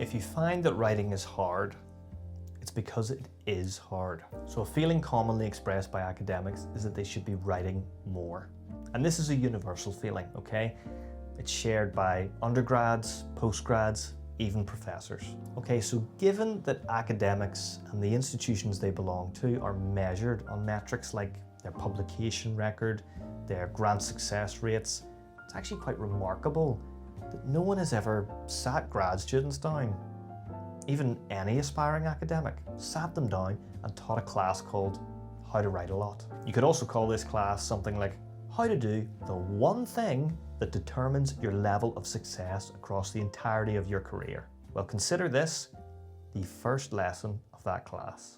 If you find that writing is hard, it's because it is hard. So a feeling commonly expressed by academics is that they should be writing more. And this is a universal feeling, okay? It's shared by undergrads, postgrads, even professors. Okay, so given that academics and the institutions they belong to are measured on metrics like their publication record, their grant success rates, it's actually quite remarkable that no one has ever sat grad students down, even any aspiring academic, sat them down and taught a class called How to Write a Lot. You could also call this class something like How to Do the One Thing that determines your level of success across the entirety of your career. Well, consider this the first lesson of that class.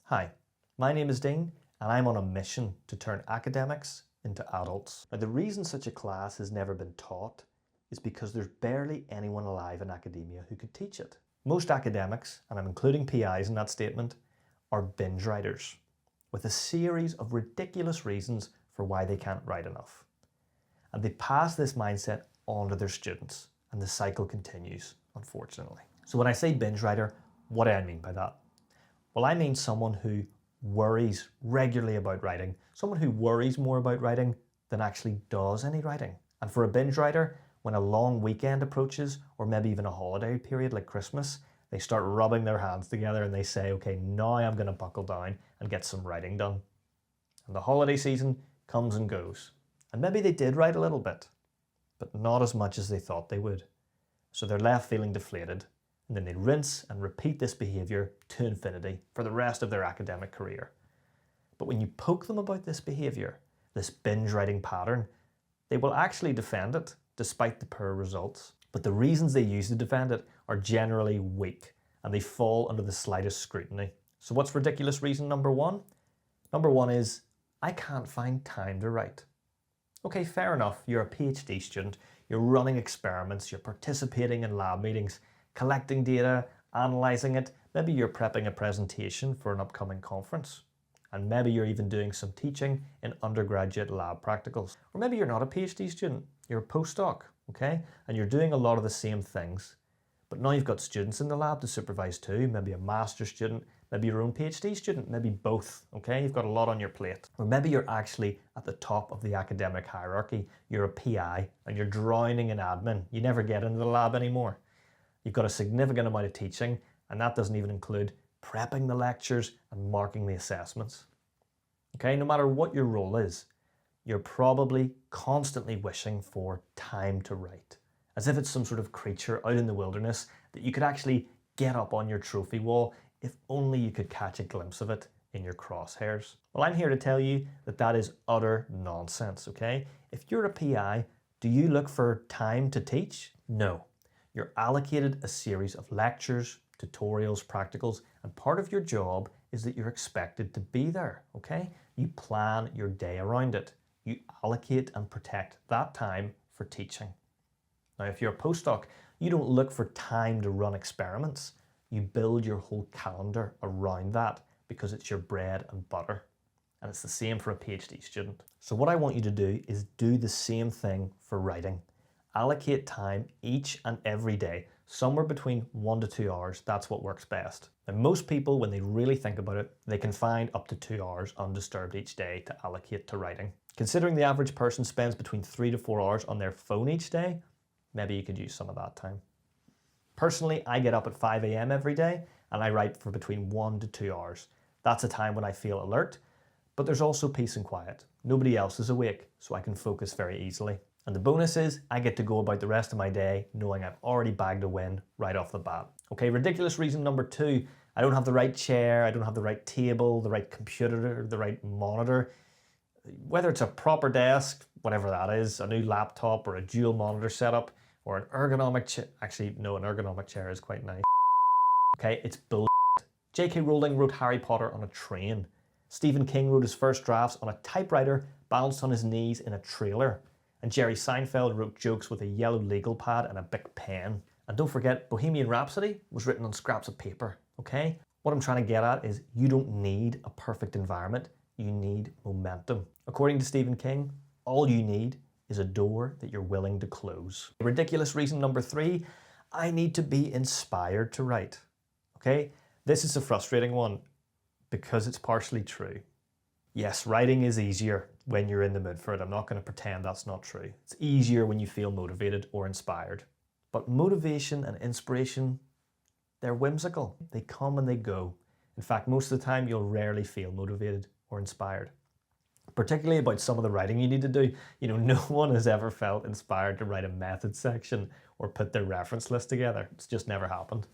Hi, my name is Dean, and I'm on a mission to turn academics into adults. Now, the reason such a class has never been taught is because there's barely anyone alive in academia who could teach it. Most academics, and I'm including PIs in that statement, are binge writers, with a series of ridiculous reasons for why they can't write enough. And they pass this mindset on to their students, and the cycle continues, unfortunately. So when I say binge writer, what do I mean by that? Well, I mean someone who worries regularly about writing, someone who worries more about writing than actually does any writing. And for a binge writer, when a long weekend approaches, or maybe even a holiday period like Christmas, they start rubbing their hands together and they say, okay, now I'm going to buckle down and get some writing done. And the holiday season comes and goes. And maybe they did write a little bit, but not as much as they thought they would. So they're left feeling deflated, and then they rinse and repeat this behaviour to infinity for the rest of their academic career. But when you poke them about this behaviour, this binge writing pattern, they will actually defend it despite the poor results. But the reasons they use to defend it are generally weak, and they fall under the slightest scrutiny. So what's ridiculous reason number one? Number one is, I can't find time to write. Okay, fair enough, you're a PhD student, you're running experiments, you're participating in lab meetings, collecting data, analysing it, maybe you're prepping a presentation for an upcoming conference, and maybe you're even doing some teaching in undergraduate lab practicals. Or maybe you're not a PhD student, you're a postdoc, okay? And you're doing a lot of the same things, but now you've got students in the lab to supervise too, maybe a master's student, maybe your own PhD student, maybe both, okay? You've got a lot on your plate. Or maybe you're actually at the top of the academic hierarchy. You're a PI and you're drowning in admin. You never get into the lab anymore. You've got a significant amount of teaching, and that doesn't even include prepping the lectures and marking the assessments. Okay, no matter what your role is, you're probably constantly wishing for time to write, as if it's some sort of creature out in the wilderness that you could actually get up on your trophy wall if only you could catch a glimpse of it in your crosshairs. Well, I'm here to tell you that that is utter nonsense, okay? If you're a PI, do you look for time to teach? No. You're allocated a series of lectures, tutorials, practicals, and part of your job is that you're expected to be there, okay? You plan your day around it. You allocate and protect that time for teaching. Now, if you're a postdoc, you don't look for time to run experiments. You build your whole calendar around that because it's your bread and butter. And it's the same for a PhD student. So what I want you to do is do the same thing for writing. Allocate time each and every day, somewhere between 1 to 2 hours. That's what works best. And most people, when they really think about it, they can find up to 2 hours undisturbed each day to allocate to writing. Considering the average person spends between 3 to 4 hours on their phone each day, maybe you could use some of that time. Personally, I get up at 5 a.m. every day and I write for between 1 to 2 hours. That's a time when I feel alert, but there's also peace and quiet. Nobody else is awake, so I can focus very easily. And the bonus is I get to go about the rest of my day knowing I've already bagged a win right off the bat. Okay, ridiculous reason number two, I don't have the right chair, I don't have the right table, the right computer, the right monitor. Whether it's a proper desk, whatever that is, a new laptop or a dual monitor setup, or an ergonomic chair. Actually, no, an ergonomic chair is quite nice. Okay, it's bull. J.K. Rowling wrote Harry Potter on a train. Stephen King wrote his first drafts on a typewriter balanced on his knees in a trailer. And Jerry Seinfeld wrote jokes with a yellow legal pad and a big pen. And don't forget, Bohemian Rhapsody was written on scraps of paper, okay? What I'm trying to get at is you don't need a perfect environment, you need momentum. According to Stephen King, all you need is a door that you're willing to close. Ridiculous reason number 3, I need to be inspired to write. Okay, this is a frustrating one because it's partially true. Yes, writing is easier when you're in the mood for it. I'm not going to pretend that's not true. It's easier when you feel motivated or inspired. But motivation and inspiration, they're whimsical. They come and they go. In fact, most of the time you'll rarely feel motivated or inspired. Particularly about some of the writing you need to do. You know, no one has ever felt inspired to write a method section or put their reference list together. It's just never happened.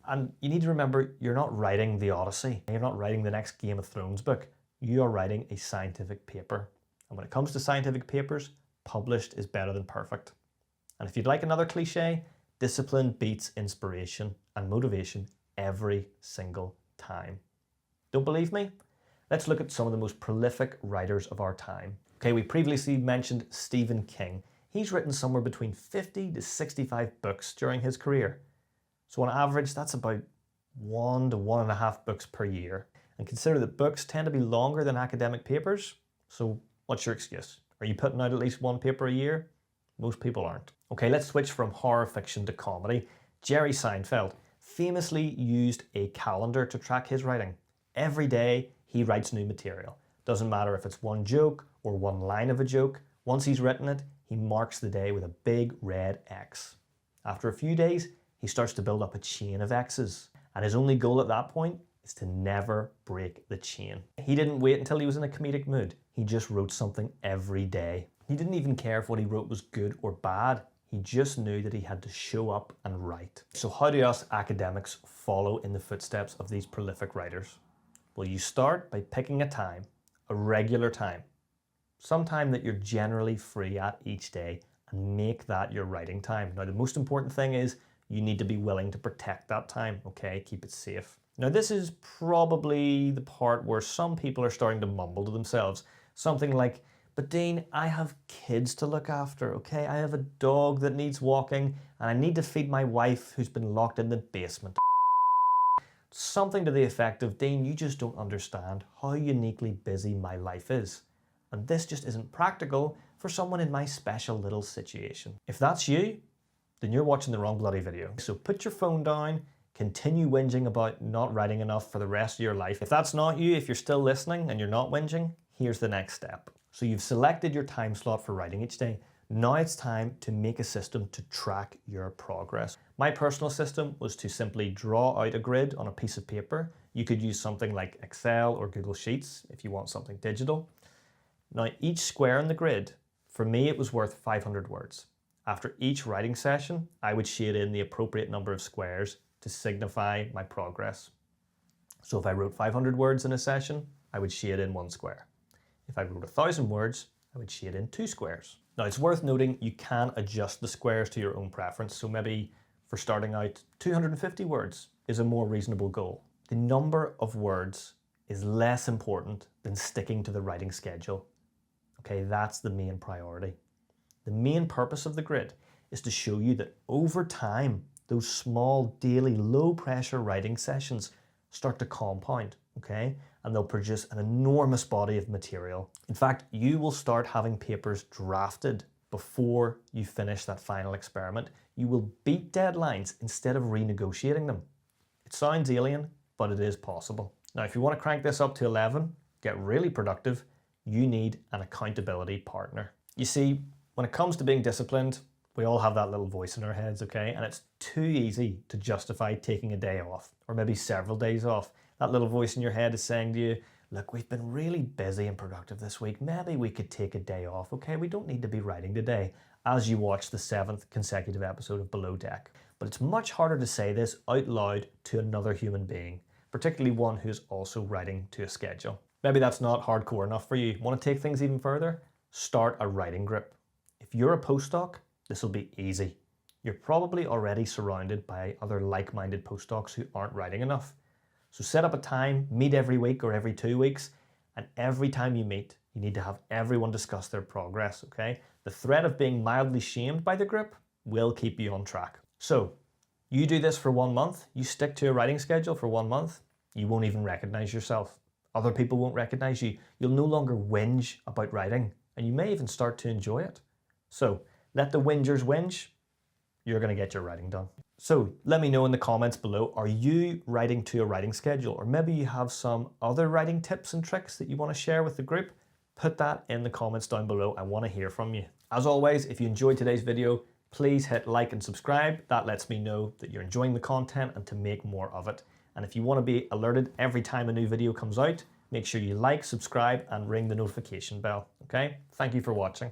And you need to remember, you're not writing the Odyssey. You're not writing the next Game of Thrones book. You are writing a scientific paper. And when it comes to scientific papers, published is better than perfect. And if you'd like another cliche, discipline beats inspiration and motivation every single time. Don't believe me? Let's look at some of the most prolific writers of our time. Okay, we previously mentioned Stephen King. He's written somewhere between 50 to 65 books during his career. So on average, that's about 1 to 1.5 books per year. And consider that books tend to be longer than academic papers. So what's your excuse? Are you putting out at least 1 paper a year? Most people aren't. Okay, let's switch from horror fiction to comedy. Jerry Seinfeld famously used a calendar to track his writing. Every day, he writes new material. Doesn't matter if it's 1 joke or 1 line of a joke. Once he's written it, he marks the day with a big red X. After a few days, he starts to build up a chain of X's. And his only goal at that point is to never break the chain. He didn't wait until he was in a comedic mood. He just wrote something every day. He didn't even care if what he wrote was good or bad. He just knew that he had to show up and write. So how do us academics follow in the footsteps of these prolific writers? Well, you start by picking a time, a regular time, some time that you're generally free at each day, and make that your writing time. Now, the most important thing is you need to be willing to protect that time, okay? Keep it safe. Now, this is probably the part where some people are starting to mumble to themselves. Something like, but Dean, I have kids to look after, okay? I have a dog that needs walking, and I need to feed my wife who's been locked in the basement. Something to the effect of, Dean, you just don't understand how uniquely busy my life is. And this just isn't practical for someone in my special little situation. If that's you, then you're watching the wrong bloody video. So put your phone down, continue whinging about not writing enough for the rest of your life. If that's not you, if you're still listening and you're not whinging, here's the next step. So you've selected your time slot for writing each day. Now it's time to make a system to track your progress. My personal system was to simply draw out a grid on a piece of paper. You could use something like Excel or Google Sheets if you want something digital. Now each square in the grid, for me it was worth 500 words. After each writing session, I would shade in the appropriate number of squares to signify my progress. So if I wrote 500 words in a session, I would shade in 1 square. If I wrote 1,000 words, I would shade in 2 squares. Now it's worth noting you can adjust the squares to your own preference, so maybe for starting out 250 words is a more reasonable goal. The number of words is less important than sticking to the writing schedule. Okay, that's the main priority. The main purpose of the grid is to show you that over time, those small daily low pressure writing sessions start to compound, okay? And they'll produce an enormous body of material. In fact, you will start having papers drafted before you finish that final experiment. You will beat deadlines instead of renegotiating them. It sounds alien, but it is possible. Now, if you want to crank this up to 11, get really productive, you need an accountability partner. You see, when it comes to being disciplined, we all have that little voice in our heads, okay? And it's too easy to justify taking a day off, or maybe several days off. That little voice in your head is saying to you, look, we've been really busy and productive this week. Maybe we could take a day off, okay? We don't need to be writing today, as you watch the 7th consecutive episode of Below Deck. But it's much harder to say this out loud to another human being, particularly one who's also writing to a schedule. Maybe that's not hardcore enough for you. Want to take things even further? Start a writing group. If you're a postdoc, this will be easy. You're probably already surrounded by other like-minded postdocs who aren't writing enough. So set up a time, meet every week or every 2 weeks, and every time you meet, you need to have everyone discuss their progress, okay? The threat of being mildly shamed by the group will keep you on track. So, you do this for 1 month, you stick to a writing schedule for 1 month, you won't even recognize yourself. Other people won't recognize you. You'll no longer whinge about writing, and you may even start to enjoy it. So let the whingers whinge, you're going to get your writing done. So let me know in the comments below, are you writing to a writing schedule? Or maybe you have some other writing tips and tricks that you want to share with the group? Put that in the comments down below. I want to hear from you. As always, if you enjoyed today's video, please hit like and subscribe. That lets me know that you're enjoying the content and to make more of it. And if you want to be alerted every time a new video comes out, make sure you like, subscribe, and ring the notification bell. Okay? Thank you for watching.